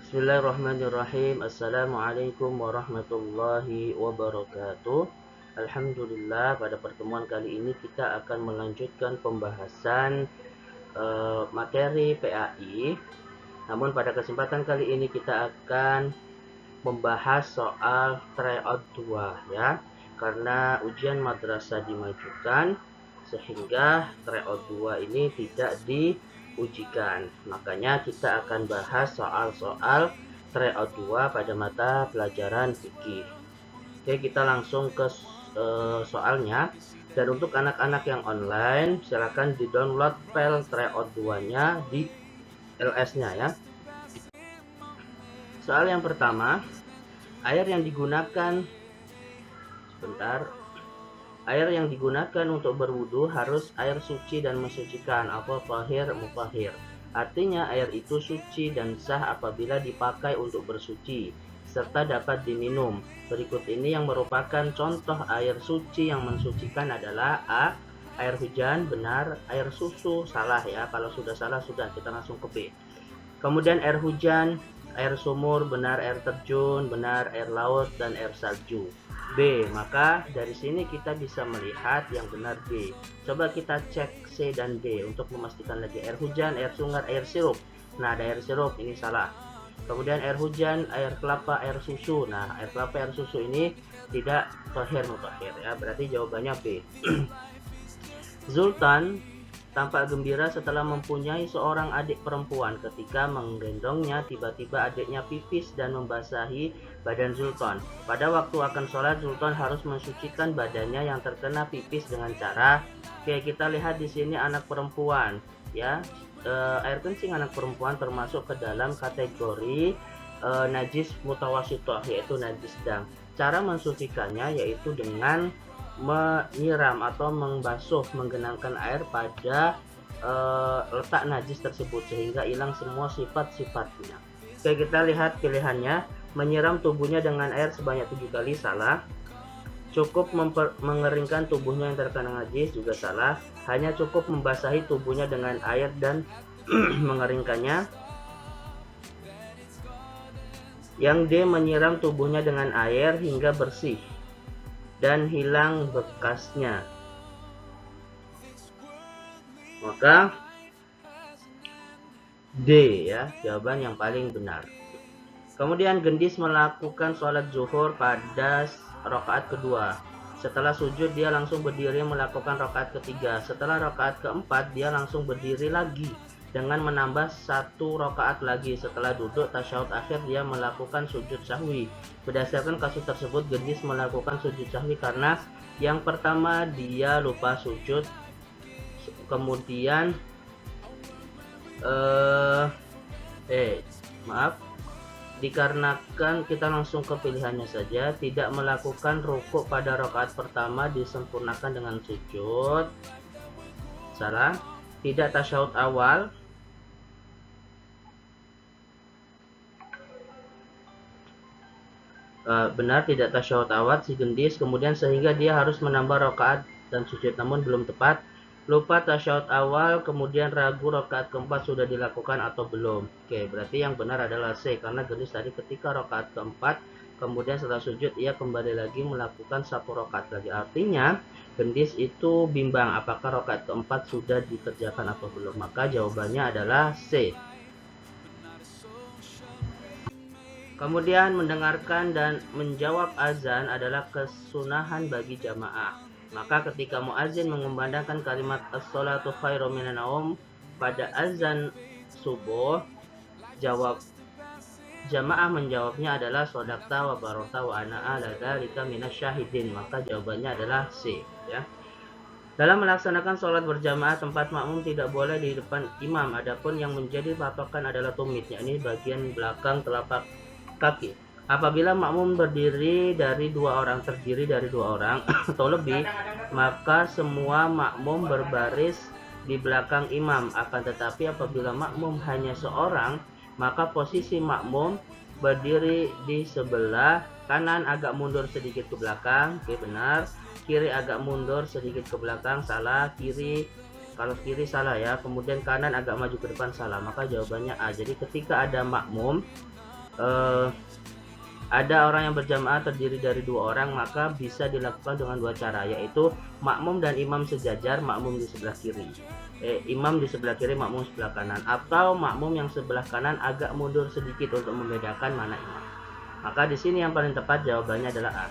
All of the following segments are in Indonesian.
Bismillahirrahmanirrahim. Assalamualaikum warahmatullahi wabarakatuh. Alhamdulillah, pada pertemuan kali ini kita akan melanjutkan pembahasan materi PAI. Namun pada kesempatan kali ini kita akan membahas soal tryout 2 ya. Karena ujian madrasah dimajukan sehingga tryout 2 ini tidak diujikan. Makanya kita akan bahas soal-soal tryout 2 pada mata pelajaran fikih. Oke, kita langsung ke soalnya. Dan untuk anak-anak yang online, silakan di-download file tryout 2-nya di LS-nya ya. Soal yang pertama, air yang digunakan untuk berwudu harus air suci dan mensucikan atau tahir mutahhir. Artinya air itu suci dan sah apabila dipakai untuk bersuci serta dapat diminum. Berikut ini yang merupakan contoh air suci yang mensucikan adalah A. Air hujan, benar. Air susu, salah ya. Kalau sudah salah sudah, kita langsung ke B. Kemudian air hujan, air sumur, benar. Air terjun, benar. Air laut, dan air salju. B. Maka dari sini kita bisa melihat yang benar B. Coba kita cek C dan D untuk memastikan lagi. Air hujan, air sungai, air sirup. Nah, ada air sirup, ini salah. Kemudian air hujan, air kelapa, air susu. Nah, air kelapa, air susu ini tidak tahir mutahhir ya. Berarti jawabannya B. Zultan tampak gembira setelah mempunyai seorang adik perempuan. Ketika menggendongnya, tiba-tiba adiknya pipis dan membasahi badan Zultan. Pada waktu akan sholat, Zultan harus mensucikan badannya yang terkena pipis dengan cara, oke, kita lihat di sini anak perempuan, ya. Air kencing anak perempuan termasuk ke dalam kategori najis mutawasitoh, yaitu najis sedang. Cara mensucikannya yaitu dengan menyiram atau membasuh menggenangkan air pada letak najis tersebut sehingga hilang semua sifat-sifatnya. Oke, kita lihat pilihannya. Menyiram tubuhnya dengan air sebanyak 7 kali, salah. Cukup mengeringkan tubuhnya yang terkena najis, juga salah. Hanya cukup membasahi tubuhnya dengan air dan mengeringkannya. Yang D, menyiram tubuhnya dengan air hingga bersih dan hilang bekasnya. Maka D ya, jawaban yang paling benar. Kemudian Gendis melakukan sholat zuhur pada rakaat kedua. Setelah sujud dia langsung berdiri melakukan rakaat ketiga. Setelah rakaat keempat dia langsung berdiri lagi dengan menambah 1 rakaat lagi. Setelah duduk tasyahud akhir dia melakukan sujud sahwi. Berdasarkan kasus tersebut, Gendis melakukan sujud sahwi karena yang pertama dia lupa sujud, kemudian dikarenakan, kita langsung ke pilihannya saja, tidak melakukan rukuk pada rakaat pertama disempurnakan dengan sujud, salah. Tidak tasyahud awal, benar, tidak tasyahud awal si Gendis, kemudian sehingga dia harus menambah rakaat dan sujud, namun belum tepat. Lupa tasyahud awal, kemudian ragu rakaat keempat sudah dilakukan atau belum. Oke, berarti yang benar adalah C, karena Gendis tadi ketika rakaat keempat kemudian setelah sujud ia kembali lagi melakukan 1 rakaat lagi. Artinya Gendis itu bimbang apakah rakaat keempat sudah dikerjakan atau belum. Maka jawabannya adalah C. Kemudian mendengarkan dan menjawab azan adalah kesunahan bagi jamaah. Maka ketika muazin mengumandangkan kalimat as-salatu khairum minan naum pada azan subuh, jamaah menjawabnya adalah sodakta wa barota wa ana ala dzalika minasyahidin. Maka jawabannya adalah C ya. Dalam melaksanakan sholat berjamaah, tempat makmum tidak boleh di depan imam. Adapun yang menjadi patokan adalah tumit, yakni bagian belakang telapak kaki. Apabila makmum terdiri dari 2 orang atau lebih, maka semua makmum berbaris di belakang imam. Akan tetapi apabila makmum hanya seorang, maka posisi makmum berdiri di sebelah kanan agak mundur sedikit ke belakang, oke, benar. Kiri agak mundur sedikit ke belakang, salah. Kalau kiri salah ya. Kemudian kanan agak maju ke depan, salah. Maka jawabannya A. Jadi ketika ada makmum eh, ada orang yang berjamaah terdiri dari 2 orang, maka bisa dilakukan dengan 2 cara, yaitu makmum dan imam sejajar, makmum di sebelah kiri. Imam di sebelah kiri, makmum sebelah kanan, atau makmum yang sebelah kanan agak mundur sedikit untuk membedakan mana imam. Maka di sini yang paling tepat jawabannya adalah A.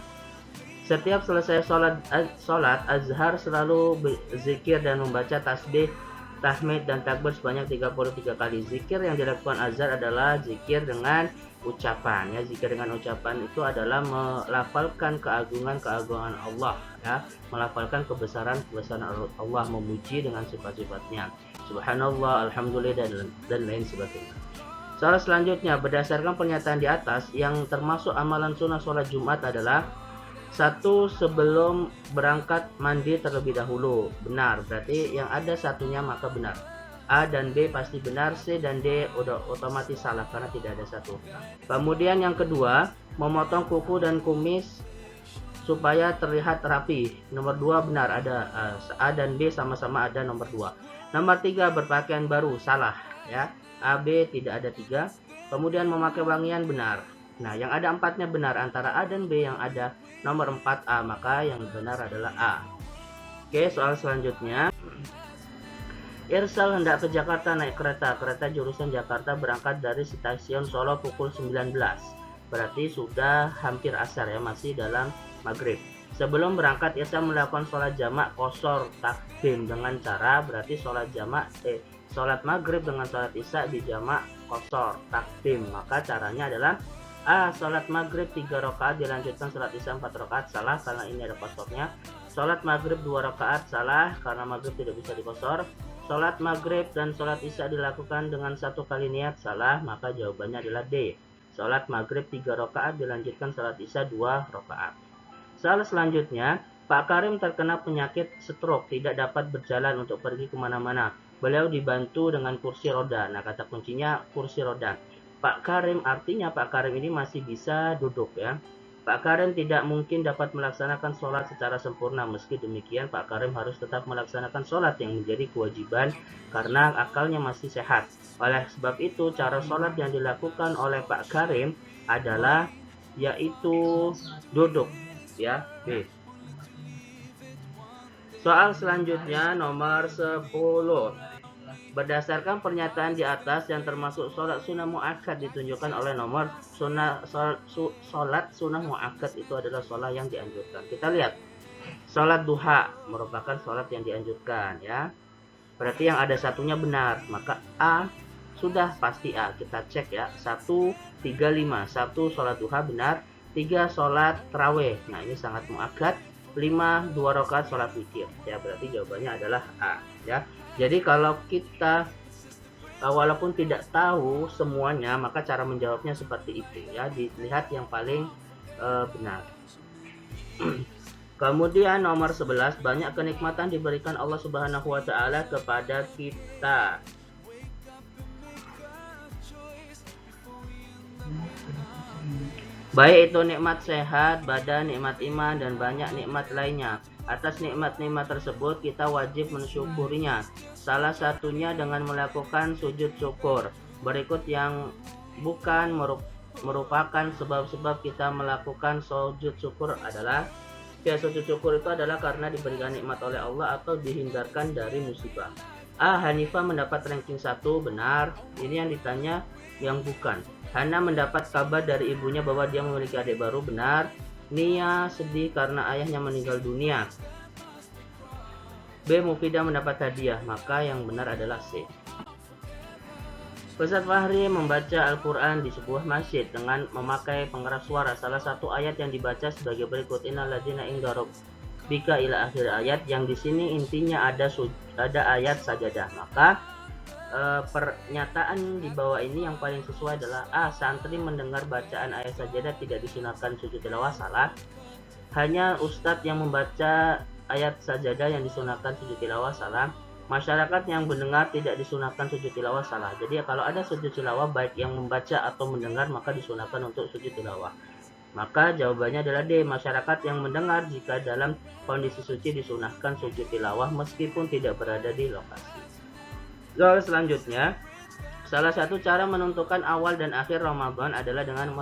Setiap selesai sholat azhar selalu berzikir dan membaca tasbih, tahmid dan takbir sebanyak 33 kali. Zikir yang dilakukan azhar adalah zikir dengan ucapan, ya. Zikir dengan ucapan itu adalah melafalkan keagungan Allah, ya, melafalkan kebesaran Allah, memuji dengan sifat-sifatnya, subhanallah, alhamdulillah, dan lain sebagainya. Soal selanjutnya, berdasarkan pernyataan di atas, yang termasuk amalan sunnah sholat Jumat adalah: 1. Sebelum berangkat mandi terlebih dahulu. Benar, berarti yang ada satunya maka benar. A dan B pasti benar, C dan D udah otomatis salah karena tidak ada satu. Kemudian yang kedua, memotong kuku dan kumis supaya terlihat rapi. Nomor 2 benar, ada A dan B sama-sama ada nomor 2. Nomor 3, berpakaian baru, salah, ya. A, B tidak ada 3. Kemudian memakai wangian, benar. Nah, yang ada 4-nya benar, antara A dan B yang ada nomor 4A, maka yang benar adalah A. Oke, soal selanjutnya. Irsal hendak ke Jakarta naik kereta. Kereta jurusan Jakarta berangkat dari stasiun Solo pukul 19. Berarti sudah hampir asar, ya, masih dalam maghrib. Sebelum berangkat, Irsal melakukan sholat jamak qashar takdim dengan cara, berarti sholat maghrib dengan sholat isya di jamak qashar takdim. Maka caranya adalah: A. Sholat maghrib 3 rakaat dilanjutkan sholat isya 4 rakaat, salah karena ini ada qasharnya. Sholat maghrib 2 rakaat, salah karena maghrib tidak bisa diqashar. Sholat maghrib dan sholat isya dilakukan dengan 1 kali niat, salah, maka jawabannya adalah D. Sholat maghrib 3 rakaat dilanjutkan sholat isya 2 rakaat. Soal selanjutnya, Pak Karim terkena penyakit stroke, tidak dapat berjalan untuk pergi kemana-mana. Beliau dibantu dengan kursi roda. Nah, kata kuncinya kursi roda. Pak Karim, artinya Pak Karim ini masih bisa duduk, ya. Pak Karim tidak mungkin dapat melaksanakan sholat secara sempurna. Meski demikian, Pak Karim harus tetap melaksanakan sholat yang menjadi kewajiban karena akalnya masih sehat. Oleh sebab itu, cara sholat yang dilakukan oleh Pak Karim adalah yaitu duduk, ya. B. Soal selanjutnya nomor 10. Berdasarkan pernyataan di atas, yang termasuk sholat sunnah mu'akkad ditunjukkan oleh nomor sholat sunnah mu'akkad itu adalah sholat yang dianjurkan. Kita lihat, sholat duha merupakan sholat yang dianjurkan, ya. Berarti yang ada satunya benar, maka A sudah pasti A. Kita cek, ya. 1, 3, 5. 1 sholat duha benar, 3 sholat tarawih. Nah, ini sangat mu'akkad. 5 2 rakaat sholat witir, ya. Berarti jawabannya adalah A, ya. Jadi kalau kita walaupun tidak tahu semuanya, maka cara menjawabnya seperti itu, ya. Dilihat yang paling benar. Kemudian nomor 11, banyak kenikmatan diberikan Allah Subhanahu wa taala kepada kita. Baik itu nikmat sehat badan, nikmat iman, dan banyak nikmat lainnya. Atas nikmat-nikmat tersebut kita wajib mensyukurinya. Salah satunya dengan melakukan sujud syukur. Berikut yang bukan merupakan sebab-sebab kita melakukan sujud syukur adalah: sujud syukur itu adalah karena diberikan nikmat oleh Allah atau dihindarkan dari musibah. A. Hanifah mendapat ranking 1, benar. Ini yang ditanya yang bukan. Hana mendapat kabar dari ibunya bahwa dia memiliki adik baru, benar. Nia sedih karena ayahnya meninggal dunia. B. Mufidah mendapat hadiah, maka yang benar adalah C. Ustaz Fahri membaca Al-Quran di sebuah masjid dengan memakai pengeras suara. Salah satu ayat yang dibaca sebagai berikut: Innal ladzina inda rabbika ila akhir ayat. Yang di sini intinya ada ayat sajadah. Maka pernyataan di bawah ini yang paling sesuai adalah A. Santri mendengar bacaan ayat sajadah tidak disunahkan sujud tilawah, salah. Hanya ustadz yang membaca ayat sajadah yang disunahkan sujud tilawah, salah. Masyarakat yang mendengar tidak disunahkan sujud tilawah, salah. Jadi kalau ada sujud tilawah baik yang membaca atau mendengar, maka disunahkan untuk sujud tilawah. Maka jawabannya adalah D. Masyarakat yang mendengar jika dalam kondisi suci disunahkan sujud tilawah meskipun tidak berada di lokasi. Soal selanjutnya, Salah satu cara menentukan awal dan akhir Ramadan adalah dengan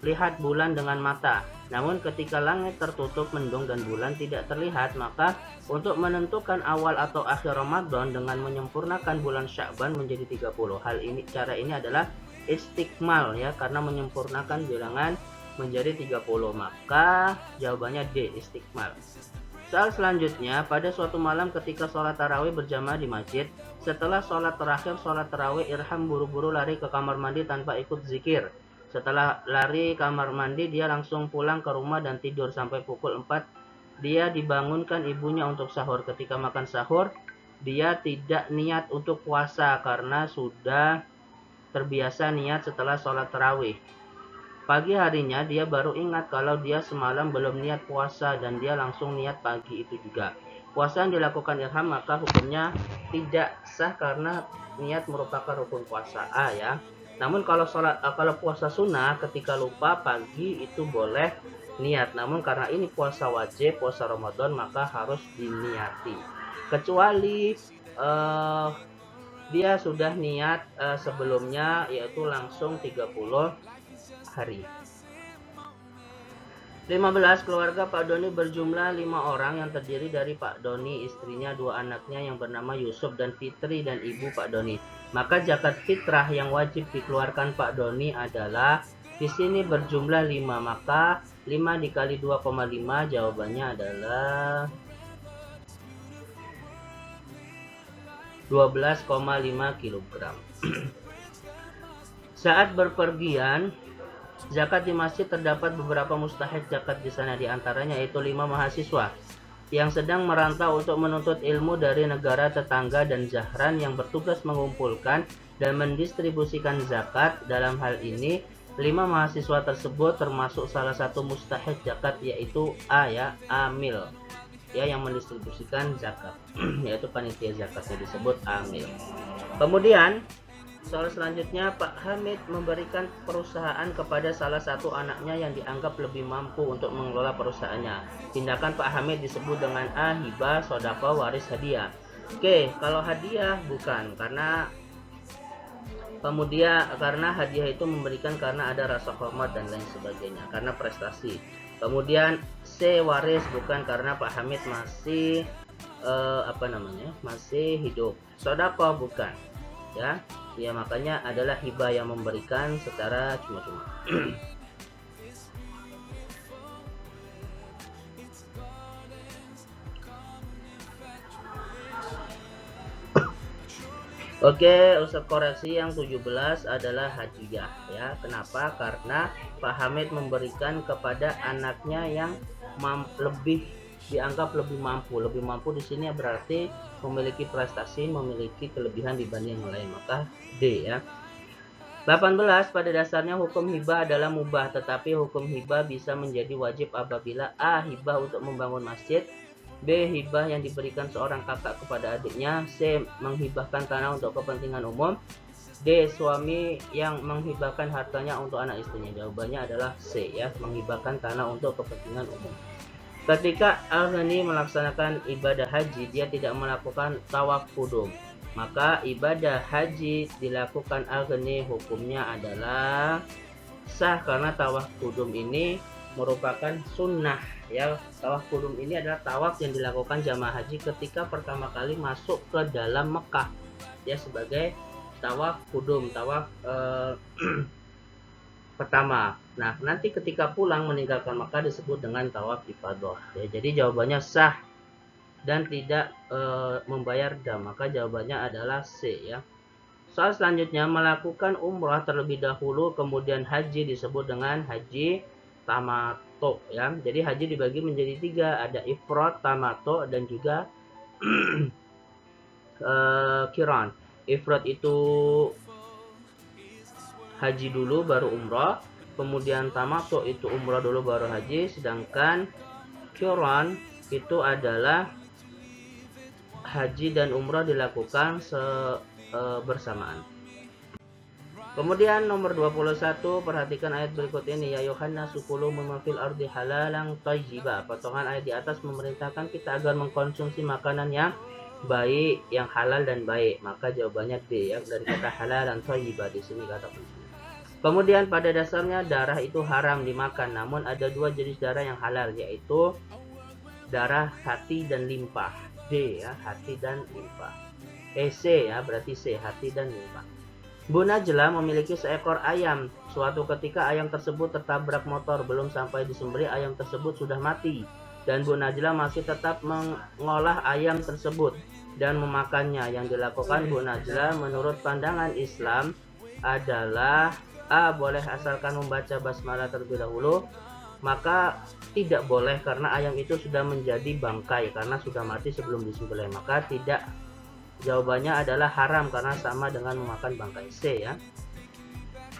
melihat bulan dengan mata. Namun ketika langit tertutup mendung dan bulan tidak terlihat, maka untuk menentukan awal atau akhir Ramadan dengan menyempurnakan bulan Sya'ban menjadi 30. Cara ini adalah istikmal ya, karena menyempurnakan bilangan menjadi 30. Maka jawabannya D, istikmal. Soal selanjutnya, pada suatu malam ketika sholat tarawih berjamaah di masjid, setelah sholat terakhir sholat tarawih, Irham buru-buru lari ke kamar mandi tanpa ikut zikir. Setelah lari kamar mandi, dia langsung pulang ke rumah dan tidur sampai pukul 4. Dia dibangunkan ibunya untuk sahur. Ketika makan sahur, dia tidak niat untuk puasa karena sudah terbiasa niat setelah sholat tarawih. Pagi harinya dia baru ingat kalau dia semalam belum niat puasa dan dia langsung niat pagi itu juga. Puasa yang dilakukan Irham maka hukumnya tidak sah karena niat merupakan rukun puasa A ya. Namun kalau puasa sunnah ketika lupa pagi itu boleh niat. Namun karena ini puasa wajib, puasa Ramadan, maka harus diniati. Kecuali dia sudah niat sebelumnya, yaitu langsung 30 hari. 15. Keluarga Pak Doni berjumlah 5 orang yang terdiri dari Pak Doni, istrinya, 2 anaknya yang bernama Yusuf dan Fitri, dan ibu Pak Doni. Maka zakat fitrah yang wajib dikeluarkan Pak Doni adalah, di sini berjumlah 5, maka 5 dikali 2,5 jawabannya adalah 12,5 kg. Saat berpergian zakat di masjid terdapat beberapa mustahik zakat di sana, di antaranya yaitu 5 mahasiswa yang sedang merantau untuk menuntut ilmu dari negara tetangga dan Zahran yang bertugas mengumpulkan dan mendistribusikan zakat. Dalam hal ini 5 mahasiswa tersebut termasuk salah satu mustahik zakat, yaitu A ya, amil ya, yang mendistribusikan zakat yaitu panitia zakatnya disebut amil. Kemudian soal selanjutnya, Pak Hamid memberikan perusahaan kepada salah satu anaknya yang dianggap lebih mampu untuk mengelola perusahaannya. Tindakan Pak Hamid disebut dengan A, hibah, sodaqah, waris, hadiah. Oke, kalau hadiah bukan, karena karena hadiah itu memberikan karena ada rasa hormat dan lain sebagainya, karena prestasi. Kemudian C, waris, bukan, karena Pak Hamid masih masih hidup. Sodaqah bukan ya. Ya, makanya adalah hibah yang memberikan secara cuma-cuma. Oke, Ustaz koreksi, yang 17 adalah hadiah ya. Kenapa? Karena Pak Hamid memberikan kepada anaknya yang dianggap lebih mampu. Lebih mampu di sini berarti memiliki prestasi, memiliki kelebihan dibanding yang lain, maka D ya. 18. Pada dasarnya hukum hibah adalah mubah, tetapi hukum hibah bisa menjadi wajib apabila A, hibah untuk membangun masjid, B, hibah yang diberikan seorang kakak kepada adiknya, C, menghibahkan tanah untuk kepentingan umum, D, suami yang menghibahkan hartanya untuk anak istrinya. Jawabannya adalah C ya, menghibahkan tanah untuk kepentingan umum. Ketika Al-Ghani melaksanakan ibadah haji, dia tidak melakukan tawaf qudum. Maka ibadah haji dilakukan Al-Ghani hukumnya adalah sah karena tawaf qudum ini merupakan sunnah ya. Tawaf qudum ini adalah tawaf yang dilakukan jamaah haji ketika pertama kali masuk ke dalam Mekah ya, sebagai tawaf qudum, tawaf pertama. Nah, nanti ketika pulang meninggalkan Makkah disebut dengan tawaf ifadah. Ya, jadi jawabannya sah dan tidak membayar dam. Maka jawabannya adalah C ya. Soal selanjutnya, melakukan umrah terlebih dahulu kemudian haji disebut dengan haji tamato ya. Jadi haji dibagi menjadi 3, ada ifrad, tamato, dan juga qiran. Ifrad itu haji dulu baru umrah, kemudian tamattu itu umrah dulu baru haji, sedangkan qiran itu adalah haji dan umrah dilakukan bersamaan. Kemudian nomor 21, perhatikan ayat berikut ini, ya Yohanna sukulu mimma fil ardi halalan thayyiba. Potongan ayat di atas memerintahkan kita agar mengkonsumsi makanan yang baik, yang halal dan baik. Maka jawabannya D ya, dari kata halal dan thayyibah di sini kata kunci. Kemudian pada dasarnya darah itu haram dimakan, namun ada dua jenis darah yang halal, yaitu darah hati dan limpa. D ya, hati dan limpa. C ya, berarti C, hati dan limpa. Bu Najla memiliki seekor ayam. Suatu ketika ayam tersebut tertabrak motor. Belum sampai disembelih, ayam tersebut sudah mati. Dan Bu Najla masih tetap mengolah ayam tersebut dan memakannya. Yang dilakukan Bu Najla menurut pandangan Islam adalah A. Boleh asalkan membaca basmalah terlebih dahulu. Maka tidak boleh karena ayam itu sudah menjadi bangkai karena sudah mati sebelum disembelih. Maka tidak. Jawabannya adalah haram karena sama dengan memakan bangkai. C ya.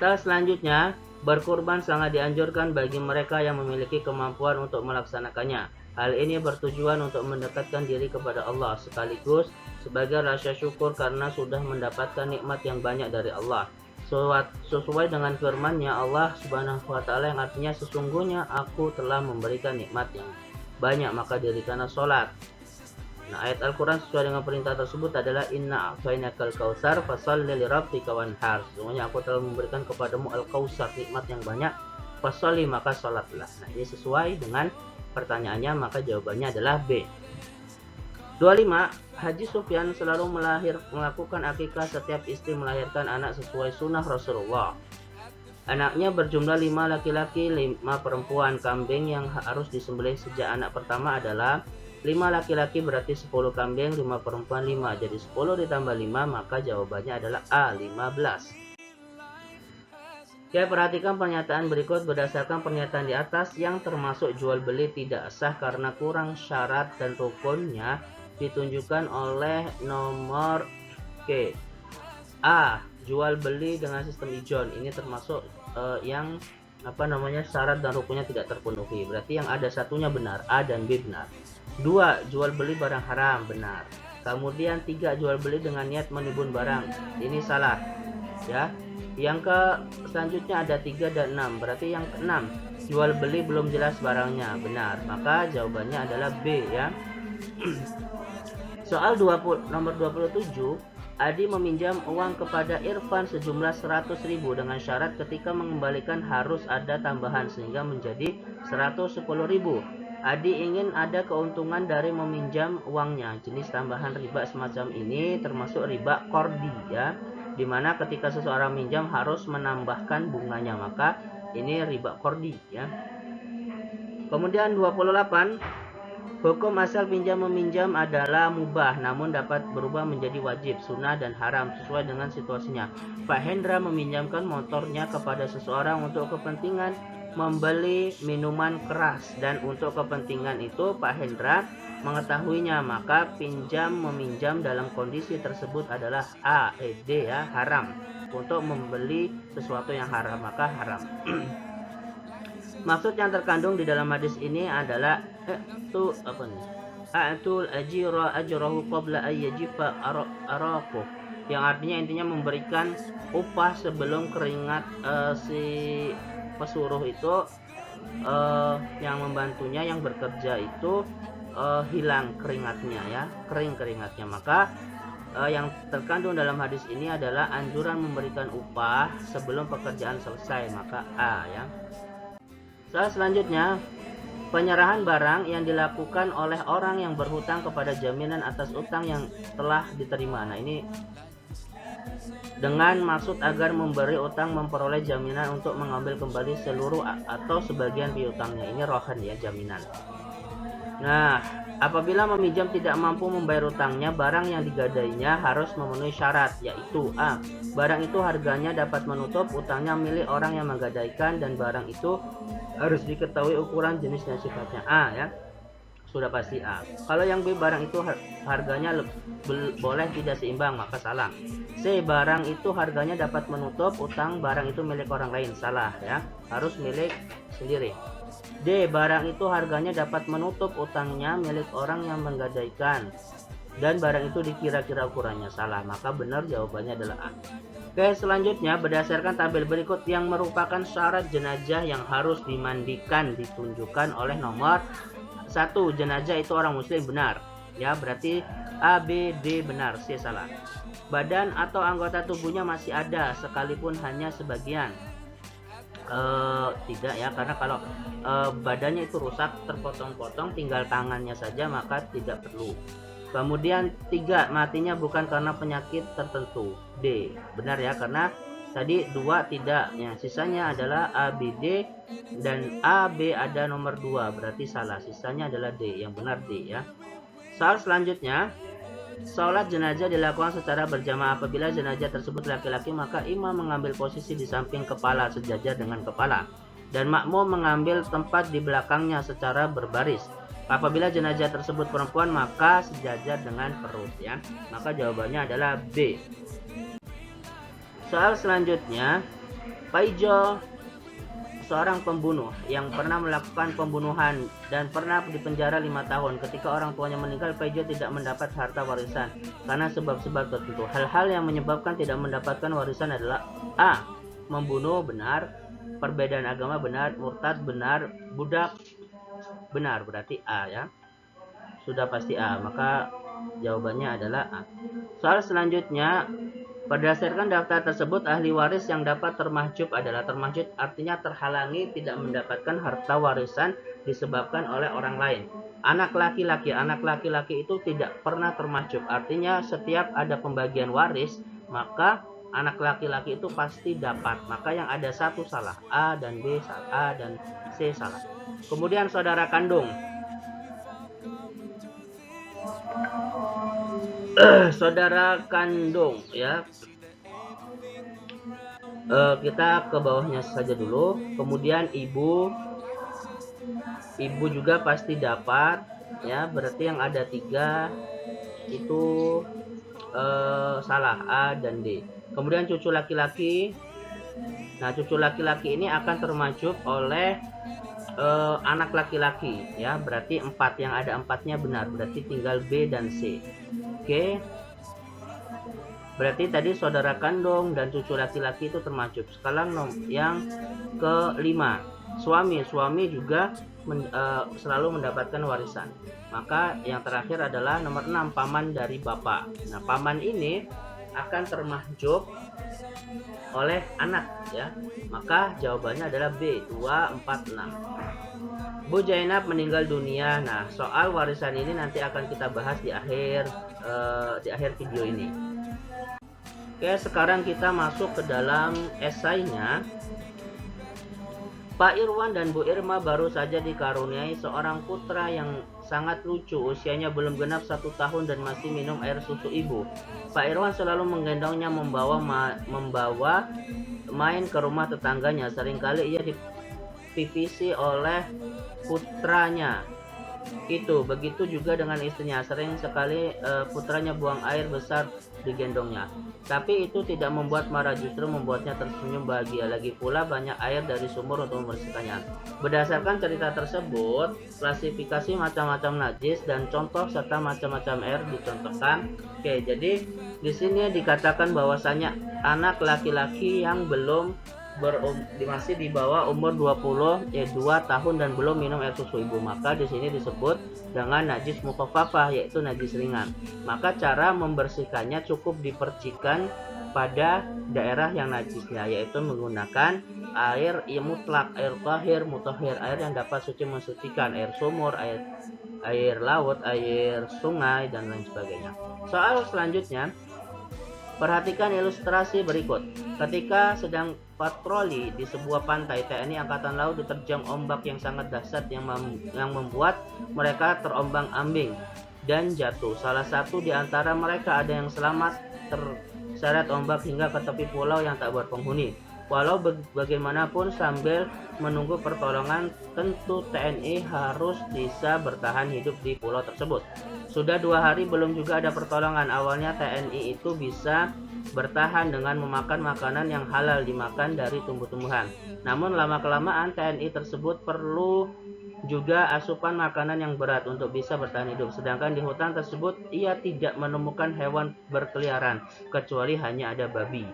Selanjutnya, berkurban sangat dianjurkan bagi mereka yang memiliki kemampuan untuk melaksanakannya. Hal ini bertujuan untuk mendekatkan diri kepada Allah sekaligus sebagai rasa syukur karena sudah mendapatkan nikmat yang banyak dari Allah. Sesuai dengan firman-Nya Allah Subhanahu wa taala yang artinya sesungguhnya aku telah memberikan nikmat yang banyak maka dirikanlah salat. Nah, ayat Al-Quran sesuai dengan perintah tersebut adalah Inna a'tainakal kautsar fasholli lirabbika wanhar. Sesungguhnya aku telah memberikan kepadamu al-kautsar, nikmat yang banyak, fasholli maka salatlah. Nah, ini sesuai dengan pertanyaannya, maka jawabannya adalah B. 25. Haji Sufyan selalu melakukan akikah setiap istri melahirkan anak sesuai sunnah Rasulullah. Anaknya berjumlah 5 laki-laki, 5 perempuan. Kambing yang harus disembelih sejak anak pertama adalah 5 laki-laki berarti 10 kambing, 5 perempuan 5. Jadi 10 ditambah 5 maka jawabannya adalah A, 15. Oke, perhatikan pernyataan berikut. Berdasarkan pernyataan di atas yang termasuk jual beli tidak sah karena kurang syarat dan rukunnya ditunjukkan oleh nomor K. A. Jual beli dengan sistem ijon. Ini termasuk yang syarat dan rukunnya tidak terpenuhi. Berarti yang ada satunya benar, A dan B benar. 2. Jual beli barang haram, benar. Kemudian 3. Jual beli dengan niat menimbun barang, ini salah ya. Yang selanjutnya ada 3 dan 6. Berarti yang ke-6, jual beli belum jelas barangnya, benar. Maka jawabannya adalah B ya. Soal nomor 27. Adi meminjam uang kepada Irfan sejumlah 100.000 dengan syarat ketika mengembalikan harus ada tambahan sehingga menjadi 110.000. Adi ingin ada keuntungan dari meminjam uangnya. Jenis tambahan riba semacam ini termasuk riba kordi ya, dimana ketika seseorang minjam harus menambahkan bunganya, maka ini riba kordi ya. Kemudian 28. Hukum asal pinjam meminjam adalah mubah namun dapat berubah menjadi wajib, sunnah dan haram sesuai dengan situasinya. Pak Hendra meminjamkan motornya kepada seseorang untuk kepentingan membeli minuman keras dan untuk kepentingan itu Pak Hendra mengetahuinya, maka pinjam meminjam dalam kondisi tersebut adalah D ya, haram. Untuk membeli sesuatu yang haram maka haram. Maksud yang terkandung di dalam hadis ini adalah A'tul ajira ajrahu qabla ay yajifa araqu, yang artinya intinya memberikan upah sebelum keringat si pesuruh itu yang membantunya yang bekerja itu hilang keringatnya ya, kering keringatnya. Maka yang terkandung dalam hadis ini adalah anjuran memberikan upah sebelum pekerjaan selesai, maka A ya. Soal selanjutnya, penyerahan barang yang dilakukan oleh orang yang berhutang kepada jaminan atas utang yang telah diterima. Nah, ini dengan maksud agar memberi utang memperoleh jaminan untuk mengambil kembali seluruh atau sebagian piutangnya. Ini rohan ya, jaminan. Nah, apabila meminjam tidak mampu membayar utangnya, barang yang digadainya harus memenuhi syarat, yaitu A. Barang itu harganya dapat menutup utangnya milik orang yang menggadaikan dan barang itu harus diketahui ukuran, jenis dan sifatnya. A ya, sudah pasti A. Kalau yang B, barang itu harganya boleh tidak seimbang, maka salah. C. Barang itu harganya dapat menutup utang barang itu milik orang lain, salah ya, harus milik sendiri. D. Barang itu harganya dapat menutup utangnya milik orang yang menggadaikan dan barang itu dikira-kira ukurannya, salah, maka benar jawabannya adalah A. Oke, selanjutnya berdasarkan tabel berikut yang merupakan syarat jenazah yang harus dimandikan ditunjukkan oleh nomor 1. Jenazah itu orang muslim, benar. Ya, berarti A, B, D benar, C salah. Badan atau anggota tubuhnya masih ada sekalipun hanya sebagian. Tidak ya, karena kalau badannya itu rusak terpotong-potong tinggal tangannya saja maka tidak perlu. Kemudian 3, matinya bukan karena penyakit tertentu. D benar ya, karena tadi 2 tidak ya, sisanya adalah A, B, D, dan A, B ada nomor 2 berarti salah, sisanya adalah D, yang benar D ya. Soal selanjutnya, sholat jenazah dilakukan secara berjamaah. Apabila jenazah tersebut laki-laki, maka imam mengambil posisi di samping kepala sejajar dengan kepala, dan makmum mengambil tempat di belakangnya secara berbaris. Apabila jenazah tersebut perempuan, maka sejajar dengan perut ya. Maka jawabannya adalah B. Soal selanjutnya, Paijo seorang pembunuh yang pernah melakukan pembunuhan dan pernah dipenjara 5 tahun. Ketika orang tuanya meninggal, Paijo tidak mendapat harta warisan karena sebab-sebab tertentu. Hal-hal yang menyebabkan tidak mendapatkan warisan adalah A. Membunuh benar, perbedaan agama benar, murtad benar, budak benar, berarti A ya. Sudah pasti A, maka jawabannya adalah A. Soal selanjutnya, berdasarkan daftar tersebut, ahli waris yang dapat termahjub adalah, termahjub artinya terhalangi tidak mendapatkan harta warisan disebabkan oleh orang lain. Anak laki-laki itu tidak pernah termahjub, artinya setiap ada pembagian waris maka anak laki-laki itu pasti dapat. Maka yang ada satu salah, A dan B salah, A dan C salah. Kemudian saudara kandung. Saudara kandung ya, kita ke bawahnya saja dulu. Kemudian ibu juga pasti dapat ya, berarti yang ada 3 itu salah, A dan D. Kemudian cucu laki-laki, nah cucu laki-laki ini akan termahjub oleh anak laki-laki ya, berarti 4, yang ada 4-nya benar, berarti tinggal B dan C. Oke, berarti tadi saudara kandung dan cucu laki-laki itu termahjub. Sekarang yang kelima, suami juga selalu mendapatkan warisan. Maka yang terakhir adalah nomor 6, paman dari bapak. Nah, paman ini akan termahjub oleh anak ya. Maka jawabannya adalah B, 2, 4, 6. Bu Jainab meninggal dunia. Nah, soal warisan ini nanti akan kita bahas di akhir video ini. Oke, sekarang kita masuk ke dalam esainya. Pak Irwan dan Bu Irma baru saja dikaruniai seorang putra yang sangat lucu. Usianya belum genap 1 tahun dan masih minum air susu ibu. Pak Irwan selalu menggendongnya membawa main ke rumah tetangganya. Seringkali ia dipipisi oleh putranya. Begitu juga dengan istrinya. Sering sekali putranya buang air besar digendongnya. Tapi itu tidak membuat marah, justru membuatnya tersenyum bahagia. Lagi pula banyak air dari sumur untuk membersihkannya. Berdasarkan cerita tersebut, klasifikasi macam-macam najis dan contoh serta macam-macam air dicontohkan. Oke, jadi di sini dikatakan bahwasanya anak laki-laki yang belum masih di bawah umur 2 tahun dan belum minum air susu ibu, maka di sini disebut dengan najis mukhaffafah, yaitu najis ringan. Maka cara membersihkannya cukup dipercikan pada daerah yang najisnya, yaitu menggunakan air mutlak, air tahir, mutahhir, air yang dapat suci mensucikan, air sumur, air laut, air sungai, dan lain sebagainya. Soal selanjutnya, perhatikan ilustrasi berikut. Ketika sedang patroli di sebuah pantai, TNI Angkatan Laut diterjang ombak yang sangat dahsyat yang membuat mereka terombang-ambing dan jatuh. Salah satu di antara mereka ada yang selamat terseret ombak hingga ke tepi pulau yang tak berpenghuni. Walau bagaimanapun sambil menunggu pertolongan, tentu TNI harus bisa bertahan hidup di pulau tersebut. Sudah 2 hari belum juga ada pertolongan. Awalnya TNI itu bisa bertahan dengan memakan makanan yang halal dimakan dari tumbuh-tumbuhan. Namun lama-kelamaan TNI tersebut perlu juga asupan makanan yang berat untuk bisa bertahan hidup. Sedangkan di hutan tersebut ia tidak menemukan hewan berkeliaran, kecuali hanya ada babi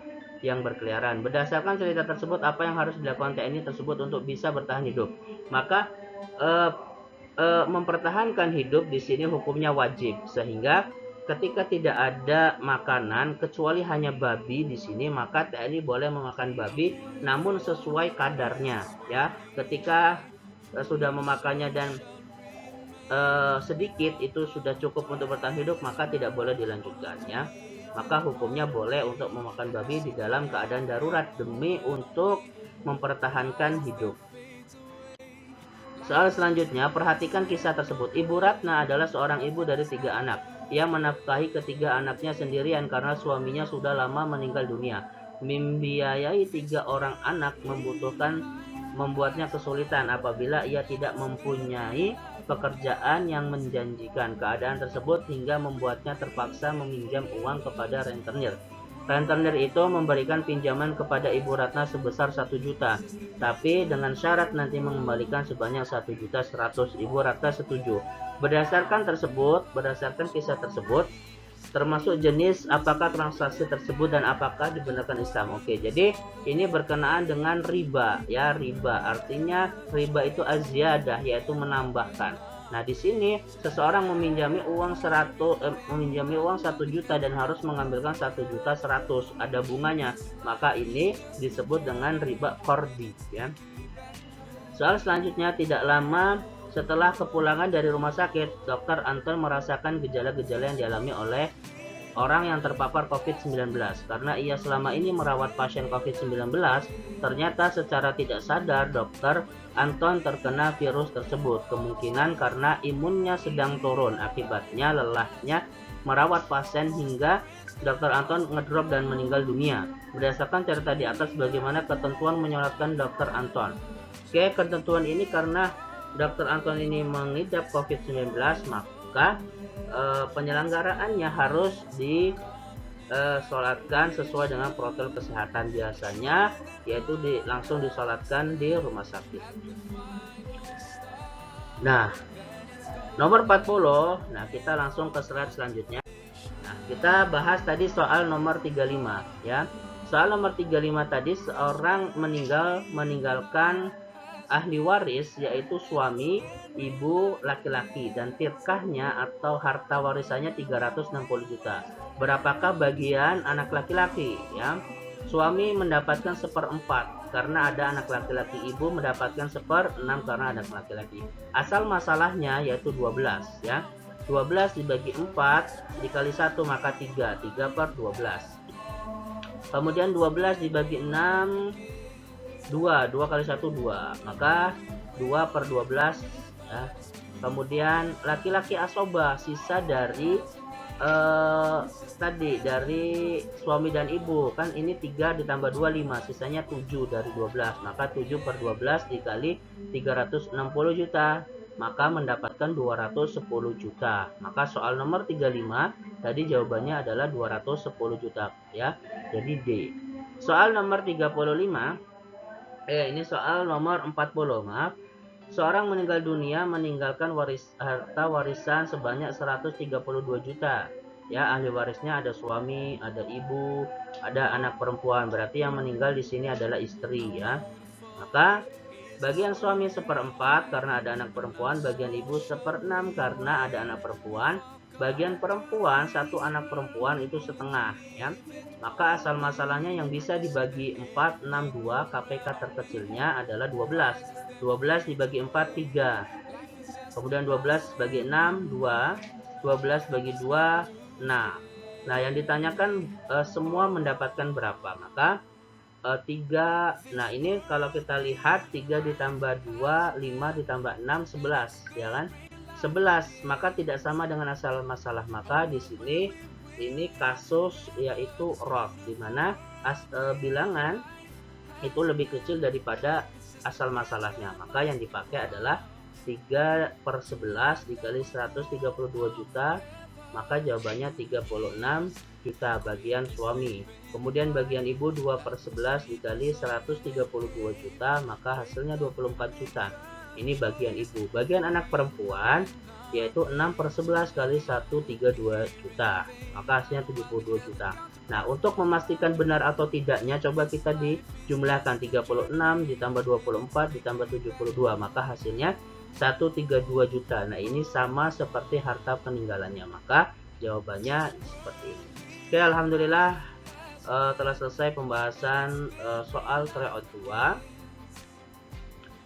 yang berkeliaran. Berdasarkan cerita tersebut, apa yang harus dilakukan TNI tersebut untuk bisa bertahan hidup? Maka mempertahankan hidup di sini hukumnya wajib, sehingga ketika tidak ada makanan kecuali hanya babi di sini, maka TNI boleh memakan babi namun sesuai kadarnya ya. Ketika sudah memakannya dan sedikit itu sudah cukup untuk bertahan hidup, maka tidak boleh dilanjutkan ya. Maka hukumnya boleh untuk memakan babi di dalam keadaan darurat demi untuk mempertahankan hidup. Soal selanjutnya, perhatikan kisah tersebut. Ibu Ratna adalah seorang ibu dari 3 anak. Ia menafkahi ketiga anaknya sendirian karena suaminya sudah lama meninggal dunia. Membiayai 3 orang anak membuatnya kesulitan apabila ia tidak mempunyai pekerjaan yang menjanjikan. Keadaan tersebut hingga membuatnya terpaksa meminjam uang kepada rentenir. Rentenir itu memberikan pinjaman kepada Ibu Ratna sebesar 1 juta, tapi dengan syarat nanti mengembalikan sebanyak 1.100.000. Ibu Ratna setuju. Berdasarkan kisah tersebut, termasuk jenis apakah transaksi tersebut dan apakah dibenarkan Islam. Oke, jadi ini berkenaan dengan riba ya. Riba artinya riba itu aziyadah, yaitu menambahkan. Nah, di sini seseorang meminjami uang 1 juta dan harus mengambilkan 1.100.000, ada bunganya, maka ini disebut dengan riba qardi ya. Soal selanjutnya, tidak lama setelah kepulangan dari rumah sakit, Dr. Anton merasakan gejala-gejala yang dialami oleh orang yang terpapar COVID-19. Karena ia selama ini merawat pasien COVID-19, ternyata secara tidak sadar Dr. Anton terkena virus tersebut. Kemungkinan karena imunnya sedang turun, akibatnya lelahnya merawat pasien hingga Dr. Anton ngedrop dan meninggal dunia. Berdasarkan cerita di atas, bagaimana ketentuan menyolatkan Dr. Anton? Oke, ketentuan ini karena Dr. Anton ini mengidap COVID-19, maka penyelenggaraannya harus disolatkan sesuai dengan protokol kesehatan biasanya, yaitu langsung disolatkan di rumah sakit. Nah, nomor 40. Nah, kita langsung ke slide selanjutnya. Nah, kita bahas tadi soal nomor 35 ya. Soal nomor 35 tadi, seorang meninggalkan ahli waris, yaitu suami, ibu, laki-laki, dan tirkahnya atau harta warisannya 360 juta. Berapakah bagian anak laki-laki ya? Suami mendapatkan 1/4 karena ada anak laki-laki, ibu mendapatkan 1/6 karena ada anak laki-laki. Asal masalahnya yaitu 12 ya. 12 dibagi 4 dikali 1 maka 3 per 12. Kemudian 12 dibagi 6, 2 kali 1 2, maka 2 per 12 ya. Kemudian laki-laki asoba, sisa dari dari suami dan ibu, kan ini 3 ditambah 2 5, sisanya 7 dari 12, maka 7 per 12 dikali 360 juta, maka mendapatkan 210 juta. Maka soal nomor 35 tadi jawabannya adalah 210 juta ya, jadi D. Soal nomor 35, ini soal nomor 40, maaf. Seorang meninggal dunia meninggalkan harta warisan sebanyak 132 juta. Ya, ahli warisnya ada suami, ada ibu, ada anak perempuan. Berarti yang meninggal di sini adalah istri ya. Maka bagian suami 1/4 karena ada anak perempuan, bagian ibu 1/6 karena ada anak perempuan. Bagian perempuan, 1 anak perempuan itu setengah ya. Maka asal masalahnya yang bisa dibagi 4, 6, 2, KPK terkecilnya adalah 12. 12 dibagi 4 3. Kemudian 12 bagi 6 2. 12 bagi 2 6. Nah, yang ditanyakan semua mendapatkan berapa? Maka 3. Nah, ini kalau kita lihat 3 ditambah 2, 5 ditambah 6 11 ya kan? 11, maka tidak sama dengan asal masalah. Maka di sini ini kasus yaitu rot, di mana bilangan itu lebih kecil daripada asal masalahnya. Maka yang dipakai adalah 3 per 11 dikali 132 juta, maka jawabannya 36 juta bagian suami. Kemudian bagian ibu 2 per 11 dikali 132 juta, maka hasilnya 24 juta. Ini bagian ibu. Bagian anak perempuan yaitu 6 per 11 kali 132 juta, maka hasilnya 72 juta. Nah, untuk memastikan benar atau tidaknya, coba kita dijumlahkan 36 ditambah 24 ditambah 72, maka hasilnya 132 juta. Nah, ini sama seperti harta peninggalannya, maka jawabannya seperti ini. Oke, alhamdulillah telah selesai pembahasan soal tryout 2.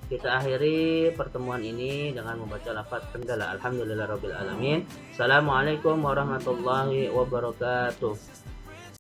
Kita akhiri pertemuan ini dengan membaca lafaz hamdalah. Alhamdulillahirabbil alamin. Assalamualaikum warahmatullahi wabarakatuh.